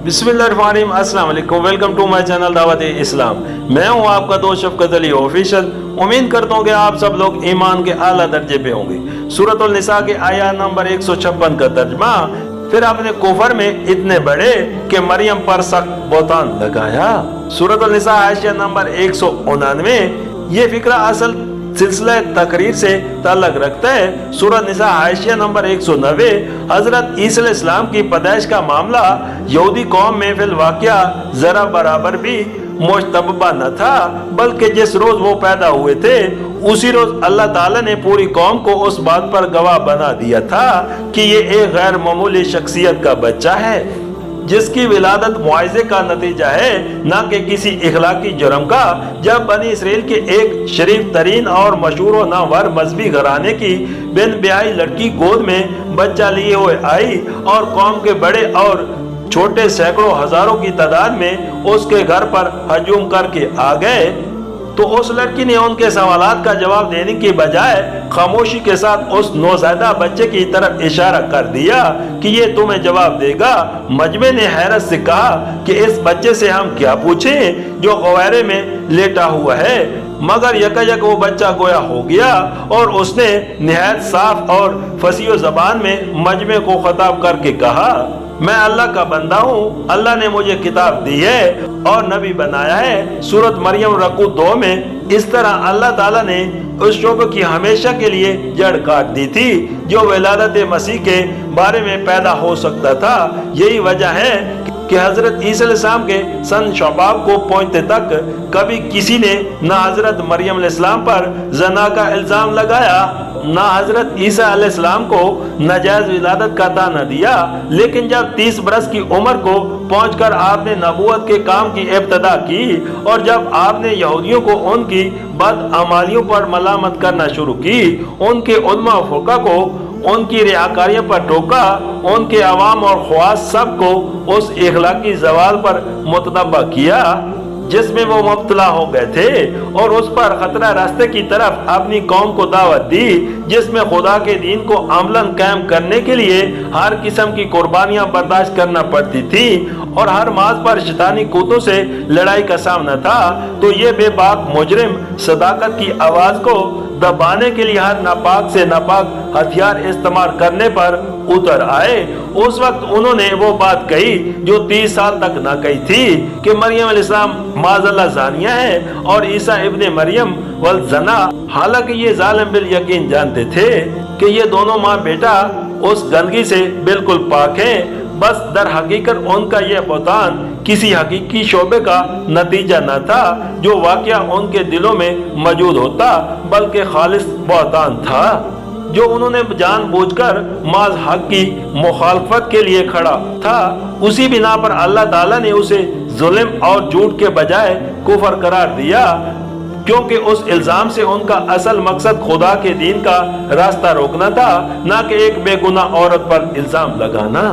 बिस्मिल्लाहिर्रहमानिर्रहीम, अस्सलाम वालेकुम। वेलकम टू माय चैनल दावत इस्लाम। मैं हूं आपका दोस्त शफकत अली ऑफिशियल। उम्मीद करता हूं कि आप सब लोग ईमान के आला दर्जे पे होंगे। सूरतुल निसा के आयत नंबर 156 का तर्जमा, फिर आपने कुफर में इतने बड़े कि मरियम पर सख्त बहतान लगाया। सूरतुल निसा आयत नंबर 199। ये फिक्रा असल सिलसिला तकरीर से ताल्लुक रखता है। सूरत निसा आयत नंबर 190। हजरत ईसा अलैहिस्सलाम की पैदाइश का मामला यहूदी कौम में फिल वाक़या जरा बराबर भी मुश्तबा न था, बल्कि जिस रोज वो पैदा हुए थे उसी रोज अल्लाह ताला ने पूरी कौम को उस बात पर गवाह बना दिया था कि ये एक गैर मामूली शख्सियत का बच्चा है, जिसकी विलादत मुआज़े का नतीजा है, न कि किसी इखलाकी जुर्म का। जब बनी इसराइल के एक शरीफ तरीन और मशहूर व नामवर मजहबी घराने की बिन ब्याही लड़की गोद में बच्चा लिए हुए आई और कौम के बड़े और छोटे सैकड़ों हजारों की तादाद में उसके घर पर हजूम करके आ गए, तो उस लड़की ने उनके सवालात का जवाब देने की बजाय खामोशी के साथ उस नौज़ायदा बच्चे की तरफ इशारा कर दिया कि ये तुम्हें जवाब देगा। मजमे ने हैरत से कहा कि इस बच्चे से हम क्या पूछें जो गवारे में लेटा हुआ है, मगर यकायक वो बच्चा गोया हो गया और उसने निहायत साफ और फसीह ज़बान में मजमे को खिताब करके कहा, मैं अल्लाह का बंदा हूँ। अल्लाह ने मुझे किताब दी है और नबी बनाया है। सूरत मरियम रकू 2 में इस तरह अल्लाह ताला ने उस शोबे की हमेशा के लिए जड़ काट दी थी जो विलादत मसीह के बारे में पैदा हो सकता था। यही वजह है कि हजरत ईसा अलैहिस्सलाम के सन शबाब को पहुंचते तक कभी किसी ने न हजरत मरियम अलैहिस्सलाम पर जना का इल्जाम लगाया, न हजरत ईसा अलैहिस्सलाम को नाजायज विलादत का ताना दिया। लेकिन जब 30 बरस की उम्र को पहुंचकर आपने नबूवत के काम की इब्तिदा की और जब आपने यहूदियों को उनकी बदअमालियों पर मलामत करना शुरू की, उनके उलमा फुका को उनकी रियाकारियों पर टोका, उनके अवाम और ख्वास सबको उस इखलाकी जवाल पर मुतनब्बा किया जिसमें वो मुब्तला हो गए थे और उस पर खतरा रास्ते की तरफ अपनी कौम को दावत दी, जिसमें खुदा के दीन को अमलन कायम करने के लिए हर किस्म की कुर्बानियां बर्दाश्त करना पड़ती थी और हर माज पर शैतानी कूतों से लड़ाई का सामना था। तो ये बेबाक मुजरिम सदाकत की आवाज को दबाने के लिए हर नापाक से नापाक हथियार इस्तेमाल करने पर उतर आए। उस वक्त उन्होंने वो बात कही जो 30 साल तक ना कही थी कि मरियम अलैहिस्सलाम माज़अल्लाह ज़ानिया है और ईसा इब्ने मरियम वल ज़ना। हालांकि ये जालिम बिल यकीन जानते थे कि ये दोनों माँ बेटा उस गंदगी से बिल्कुल पाक हैं। बस दर हकीकत उनका यह बहतान किसी हकीकी शोबे का नतीजा न था जो वाकया उनके दिलों में मौजूद होता, बल्कि खालिस बहतान था जो उन्होंने जानबूझकर माज हक की मुखालफत के लिए खड़ा था। उसी बिना पर अल्लाह ताला ने उसे जुल्म और झूठ के बजाय कुफर करार दिया, क्योंकि उस इल्जाम से उनका असल मकसद खुदा के दीन का रास्ता रोकना था, न कि एक बेगुनाह औरत पर इल्जाम लगाना।